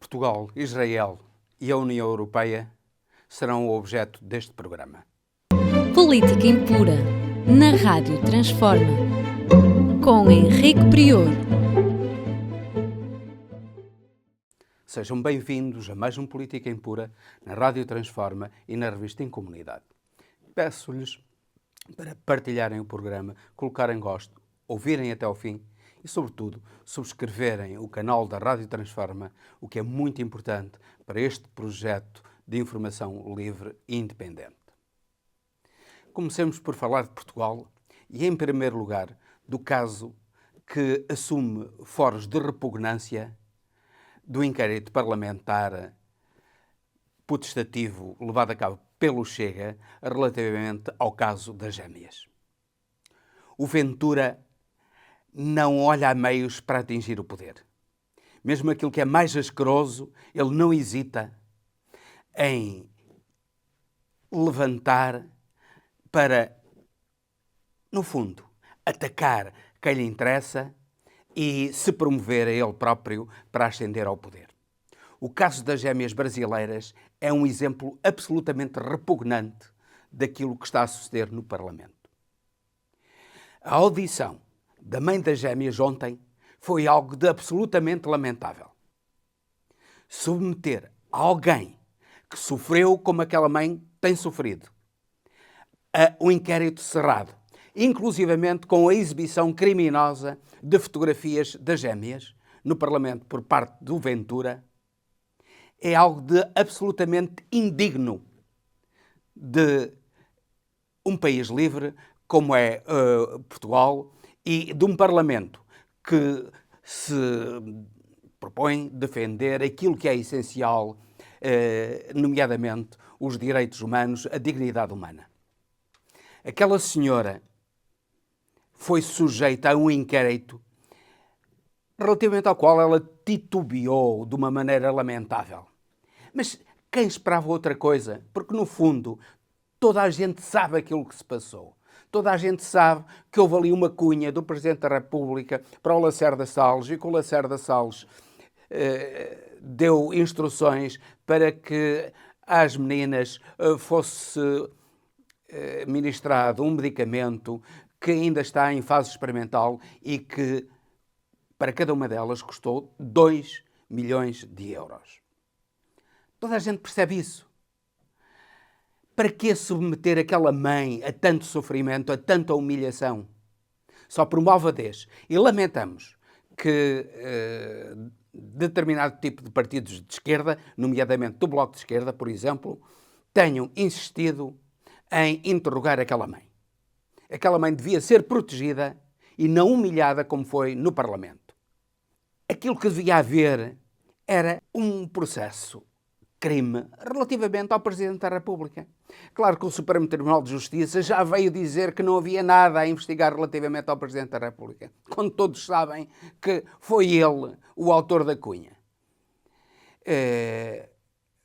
Portugal, Israel e a União Europeia serão o objeto deste programa. Política Impura, na Rádio Transforma, com Henrique Prior. Sejam bem-vindos a mais um Política Impura na Rádio Transforma e na revista Em Comunidade. Peço-lhes para partilharem o programa, colocarem gosto, ouvirem até ao fim e, sobretudo, subscreverem o canal da Rádio Transforma, o que é muito importante para este projeto de informação livre e independente. Comecemos por falar de Portugal e, em primeiro lugar, do caso que assume foros de repugnância do inquérito parlamentar potestativo levado a cabo pelo Chega relativamente ao caso das gêmeas. O Ventura não olha a meios para atingir o poder. Mesmo aquilo que é mais asqueroso, ele não hesita em levantar para, no fundo, atacar quem lhe interessa e se promover a ele próprio para ascender ao poder. O caso das gêmeas brasileiras é um exemplo absolutamente repugnante daquilo que está a suceder no Parlamento. A audição da mãe das gêmeas ontem foi algo de absolutamente lamentável. Submeter alguém que sofreu como aquela mãe tem sofrido a um inquérito cerrado, inclusivamente com a exibição criminosa de fotografias das gêmeas no Parlamento por parte do Ventura, é algo de absolutamente indigno de um país livre como é Portugal e de um Parlamento que se propõe defender aquilo que é essencial, nomeadamente os direitos humanos, a dignidade humana. Aquela senhora foi sujeita a um inquérito relativamente ao qual ela titubeou de uma maneira lamentável. Mas quem esperava outra coisa? Porque, no fundo, toda a gente sabe aquilo que se passou. Toda a gente sabe que houve ali uma cunha do Presidente da República para o Lacerda Salles e que o Lacerda Salles deu instruções para que às meninas fosse ministrado um medicamento que ainda está em fase experimental e que para cada uma delas custou 2 milhões de euros. Toda a gente percebe isso. Para que submeter aquela mãe a tanto sofrimento, a tanta humilhação? Só por malvadez. E lamentamos que determinado tipo de partidos de esquerda, nomeadamente do Bloco de Esquerda, por exemplo, tenham insistido em interrogar aquela mãe. Aquela mãe devia ser protegida e não humilhada como foi no Parlamento. Aquilo que devia haver era um processo crime relativamente ao Presidente da República. Claro que o Supremo Tribunal de Justiça já veio dizer que não havia nada a investigar relativamente ao Presidente da República, quando todos sabem que foi ele o autor da cunha.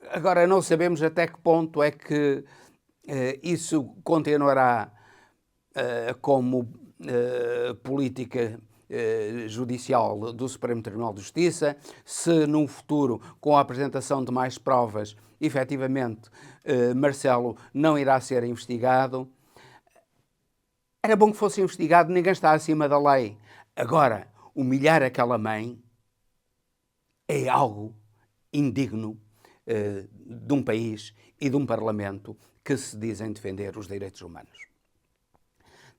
Agora não sabemos até que ponto é que isso continuará como política judicial do Supremo Tribunal de Justiça, se num futuro, com a apresentação de mais provas, efetivamente Marcelo não irá ser investigado. Era bom que fosse investigado, ninguém está acima da lei. Agora, humilhar aquela mãe é algo indigno de um país e de um Parlamento que se dizem defender os direitos humanos.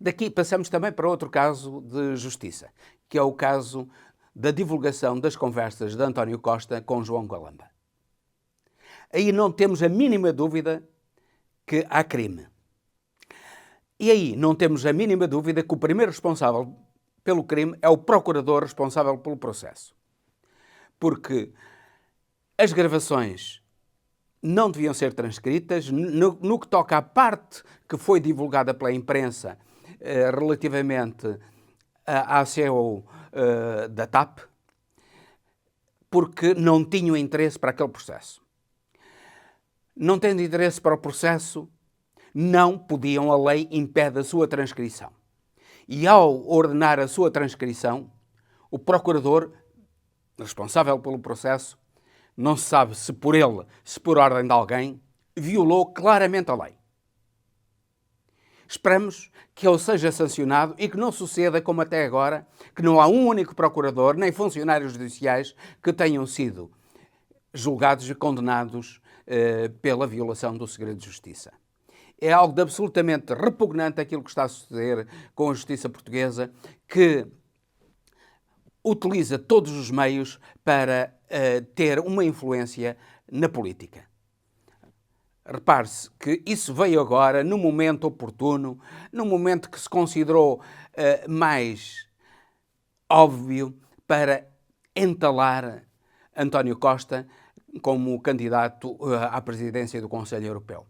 Daqui passamos também para outro caso de justiça, que é o caso da divulgação das conversas de António Costa com João Galamba. Aí não temos a mínima dúvida que há crime. E aí não temos a mínima dúvida que o primeiro responsável pelo crime é o procurador responsável pelo processo. Porque as gravações não deviam ser transcritas. No que toca à parte que foi divulgada pela imprensa relativamente à CEO da TAP, porque não tinham interesse para aquele processo. Não tendo interesse para o processo, não podiam, a lei impede a sua transcrição. E ao ordenar a sua transcrição, o procurador, responsável pelo processo, não se sabe se por ele, se por ordem de alguém, violou claramente a lei. Esperamos que ele seja sancionado e que não suceda como até agora, que não há um único procurador nem funcionários judiciais que tenham sido julgados e condenados pela violação do segredo de justiça. É algo de absolutamente repugnante aquilo que está a suceder com a justiça portuguesa, que utiliza todos os meios para ter uma influência na política. Repare-se que isso veio agora, no momento oportuno, no momento que se considerou mais óbvio para entalar António Costa como candidato à presidência do Conselho Europeu.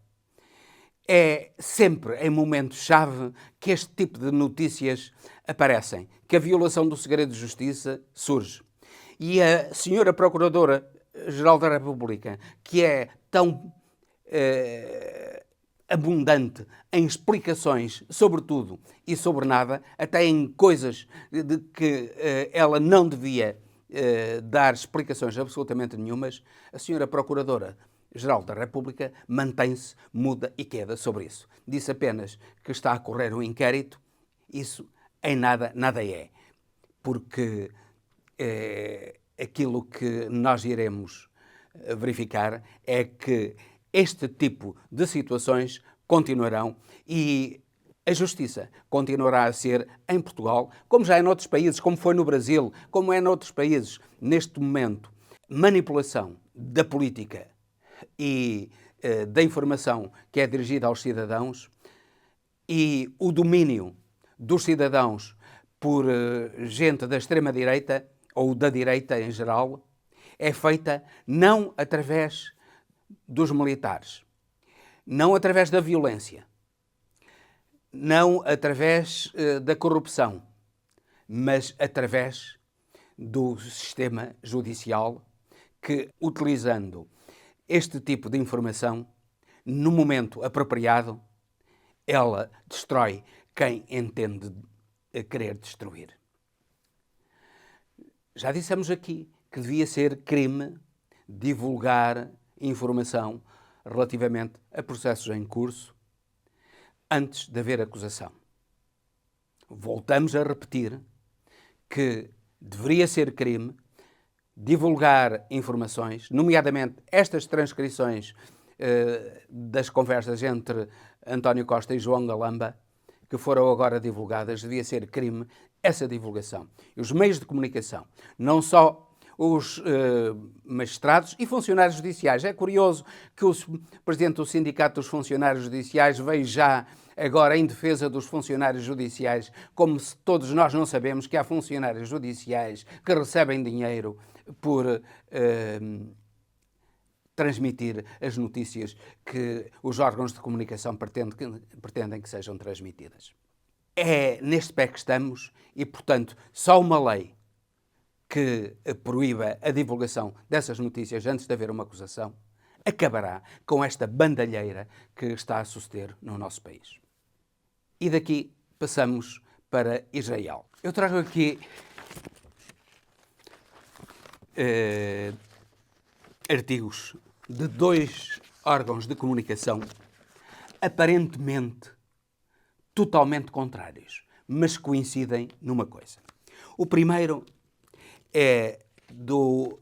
É sempre em momentos-chave que este tipo de notícias aparecem, que a violação do segredo de justiça surge. E a senhora Procuradora-Geral da República, que é tão abundante em explicações sobre tudo e sobre nada, até em coisas de que ela não devia dar explicações absolutamente nenhumas, a senhora Procuradora-Geral da República mantém-se muda e queda sobre isso. Disse apenas que está a correr um inquérito, isso em nada é, porque aquilo que nós iremos verificar é que este tipo de situações continuarão e a justiça continuará a ser em Portugal, como já é noutros países, como foi no Brasil, como é noutros países, neste momento, manipulação da política e da informação que é dirigida aos cidadãos e o domínio dos cidadãos por gente da extrema-direita ou da direita em geral é feita não através dos militares, não através da violência, não através da corrupção, mas através do sistema judicial que, utilizando este tipo de informação, no momento apropriado, ela destrói quem entende querer destruir. Já dissemos aqui que devia ser crime divulgar informação relativamente a processos em curso antes de haver acusação. Voltamos a repetir que deveria ser crime divulgar informações, nomeadamente estas transcrições das conversas entre António Costa e João Galamba, que foram agora divulgadas, devia ser crime essa divulgação. E os meios de comunicação, não só os magistrados e funcionários judiciais. É curioso que o presidente do Sindicato dos Funcionários Judiciais veio já agora em defesa dos funcionários judiciais, como se todos nós não sabemos que há funcionários judiciais que recebem dinheiro por transmitir as notícias que os órgãos de comunicação pretendem que sejam transmitidas. É neste pé que estamos e, portanto, só uma lei que proíba a divulgação dessas notícias antes de haver uma acusação acabará com esta bandalheira que está a suceder no nosso país. E daqui passamos para Israel. Eu trago aqui artigos de dois órgãos de comunicação aparentemente totalmente contrários, mas coincidem numa coisa. O primeiro é do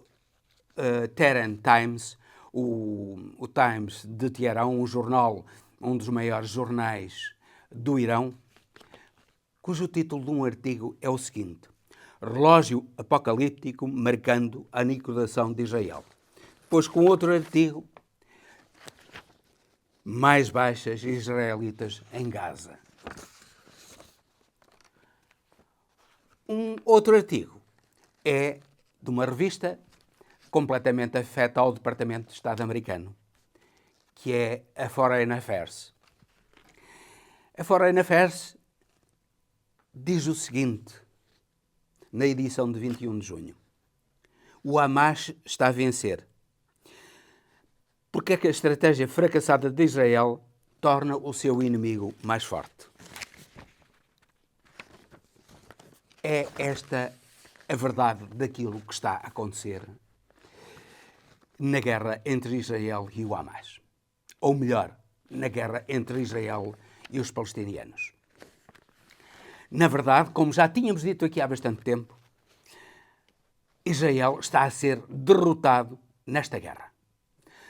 Tehran Times, o Times de Teherão, um jornal, um dos maiores jornais do Irão, cujo título de um artigo é o seguinte: Relógio apocalíptico marcando a aniquilação de Israel. Depois, com outro artigo, mais baixas israelitas em Gaza. Um outro artigo é de uma revista completamente afeta ao Departamento de Estado americano, que é a Foreign Affairs. A Foreign Affairs diz o seguinte, na edição de 21 de junho. O Hamas está a vencer. Porque é que a estratégia fracassada de Israel torna o seu inimigo mais forte? É esta a verdade daquilo que está a acontecer. na guerra entre Israel e o Hamas. Ou melhor, na guerra entre Israel e os palestinianos. Na verdade, como já tínhamos dito aqui há bastante tempo, Israel está a ser derrotado nesta guerra.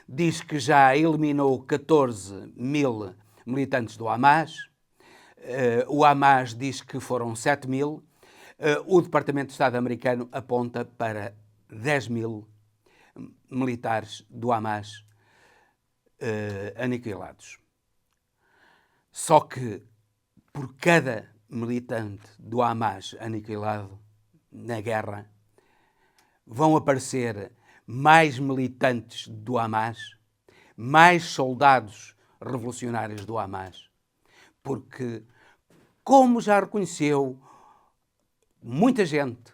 Diz que já eliminou 14 mil militantes do Hamas. O Hamas diz que foram 7 mil. O Departamento de Estado americano aponta para 10 mil militares do Hamas aniquilados. Só que por cada militante do Hamas aniquilado na guerra, vão aparecer mais militantes do Hamas, mais soldados revolucionários do Hamas, porque, como já reconheceu muita gente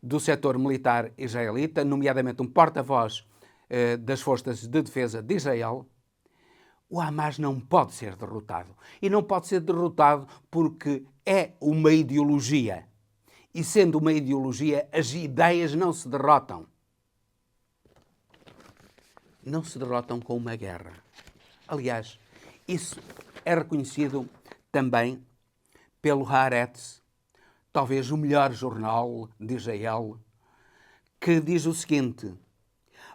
do setor militar israelita, nomeadamente um porta-voz das Forças de Defesa de Israel, o Hamas não pode ser derrotado. E não pode ser derrotado porque é uma ideologia. E sendo uma ideologia, as ideias não se derrotam. Não se derrotam com uma guerra. Aliás, isso é reconhecido também pelo Haaretz, talvez o melhor jornal de Israel, que diz o seguinte: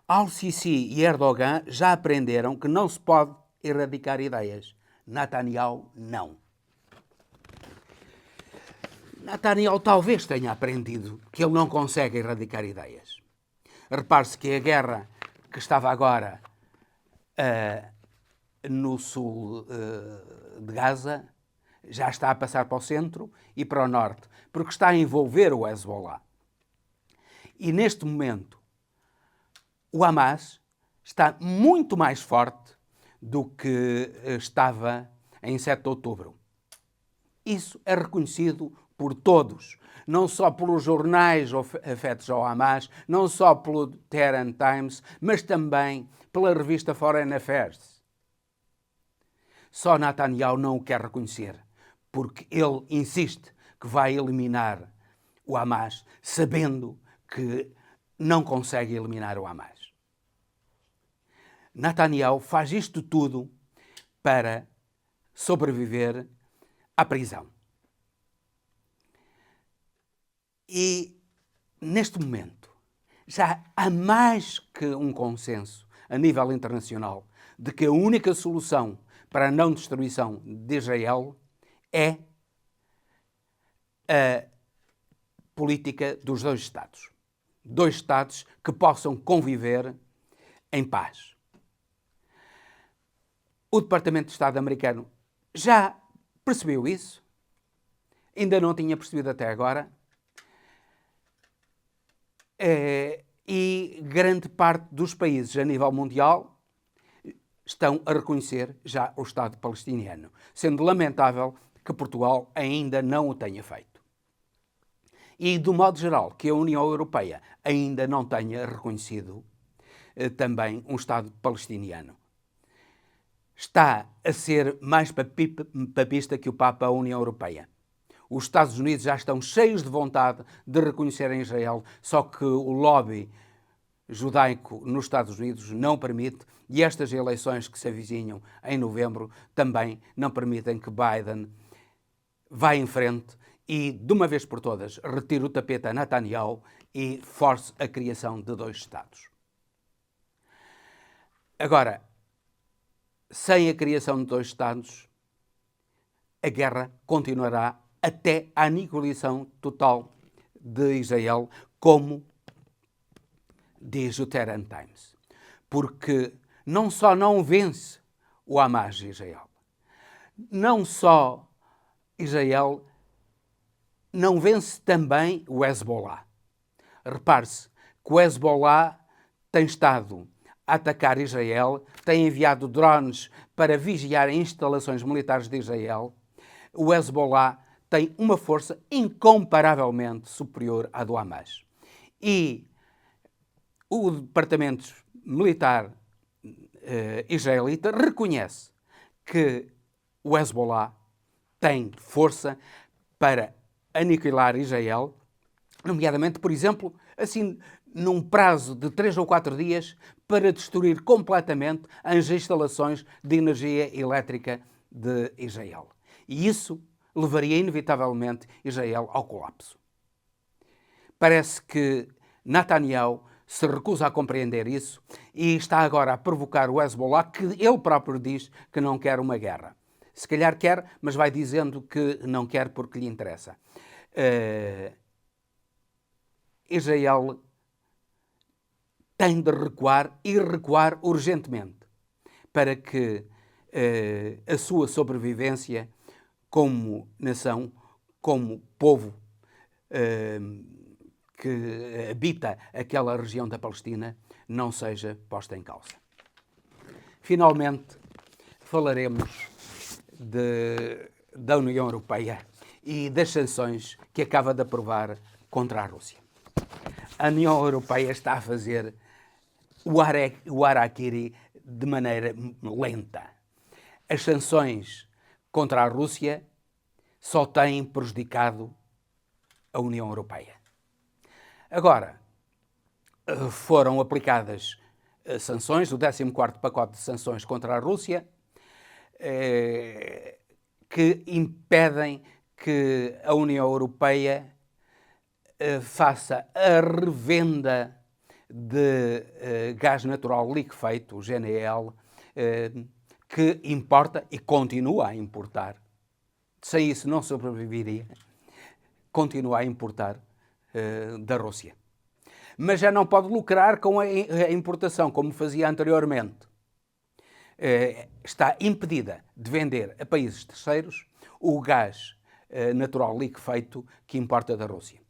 Al-Sisi e Erdogan já aprenderam que não se pode erradicar ideias. Netanyahu não. Netanyahu talvez tenha aprendido que ele não consegue erradicar ideias. Repare-se que a guerra que estava agora no sul de Gaza já está a passar para o centro e para o norte, porque está a envolver o Hezbollah. E neste momento o Hamas está muito mais forte do que estava em 7 de outubro. Isso é reconhecido por todos, não só pelos jornais afetos ao Hamas, não só pelo Tehran Times, mas também pela revista Foreign Affairs. Só Netanyahu não o quer reconhecer, porque ele insiste que vai eliminar o Hamas, sabendo que não consegue eliminar o Hamas. Netanyahu faz isto tudo para sobreviver à prisão. E, neste momento, já há mais que um consenso a nível internacional de que a única solução para a não destruição de Israel é a política dos dois Estados. Dois Estados que possam conviver em paz. O Departamento de Estado americano já percebeu isso, ainda não tinha percebido até agora, e grande parte dos países a nível mundial estão a reconhecer já o Estado palestiniano, sendo lamentável que Portugal ainda não o tenha feito. E, do modo geral, que a União Europeia ainda não tenha reconhecido também um Estado palestiniano. Está a ser mais papista que o Papa a União Europeia. Os Estados Unidos já estão cheios de vontade de reconhecerem Israel, só que o lobby judaico nos Estados Unidos não permite, e estas eleições que se avizinham em novembro também não permitem que Biden vá em frente e, de uma vez por todas, retire o tapete a Netanyahu e force a criação de dois Estados. Agora, sem a criação de dois Estados, a guerra continuará até à aniquilação total de Israel, como diz o Tehran Times. Porque não só não vence o Hamas de Israel, não só Israel não vence também o Hezbollah. Repare-se que o Hezbollah tem estado a atacar Israel, tem enviado drones para vigiar instalações militares de Israel. O Hezbollah tem uma força incomparavelmente superior à do Hamas. E o Departamento Militar israelita reconhece que o Hezbollah tem força para aniquilar Israel, nomeadamente, por exemplo, assim, num prazo de 3 ou 4 dias, para destruir completamente as instalações de energia elétrica de Israel. E isso levaria inevitavelmente Israel ao colapso. Parece que Netanyahu se recusa a compreender isso e está agora a provocar o Hezbollah, que ele próprio diz que não quer uma guerra. Se calhar quer, mas vai dizendo que não quer porque lhe interessa. Israel tem de recuar e recuar urgentemente para que a sua sobrevivência como nação, como povo que habita aquela região da Palestina, não seja posta em causa. Finalmente, falaremos da União Europeia e das sanções que acaba de aprovar contra a Rússia. A União Europeia está a fazer o harakiri de maneira lenta. As sanções contra a Rússia só têm prejudicado a União Europeia. Agora, foram aplicadas sanções, o 14º pacote de sanções contra a Rússia, que impedem que a União Europeia faça a revenda de gás natural liquefeito, o GNL, que importa e continua a importar. Sem isso não sobreviveria. Continua a importar da Rússia. Mas já não pode lucrar com a importação, como fazia anteriormente. Está impedida de vender a países terceiros o gás natural liquefeito que importa da Rússia.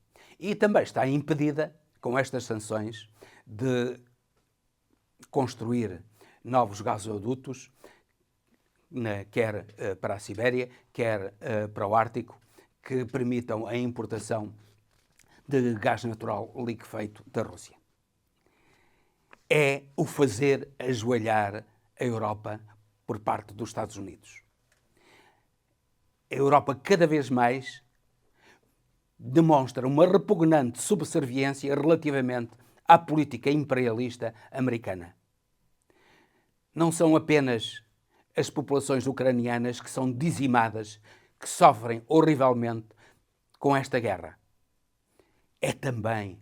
E também está impedida, com estas sanções, de construir novos gasodutos, quer para a Sibéria, quer para o Ártico, que permitam a importação de gás natural liquefeito da Rússia. É o fazer ajoelhar a Europa por parte dos Estados Unidos. A Europa cada vez mais demonstra uma repugnante subserviência relativamente à política imperialista americana. Não são apenas as populações ucranianas que são dizimadas, que sofrem horrivelmente com esta guerra. É também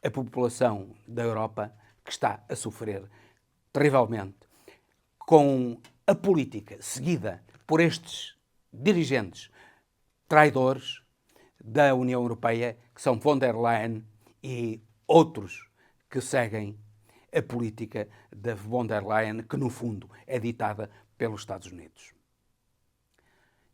a população da Europa que está a sofrer terrivelmente com a política seguida por estes dirigentes traidores da União Europeia, que são von der Leyen e outros que seguem a política da von der Leyen, que no fundo é ditada pelos Estados Unidos.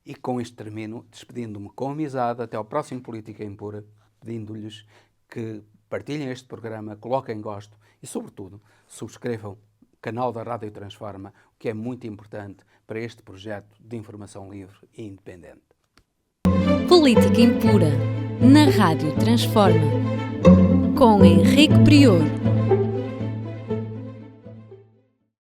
E com isto termino, despedindo-me com amizade. Até ao próximo Política Impura, pedindo-lhes que partilhem este programa, coloquem gosto e, sobretudo, subscrevam o canal da Rádio Transforma, o que é muito importante para este projeto de informação livre e independente. Política Impura, na Rádio Transforma, com Henrique Prior.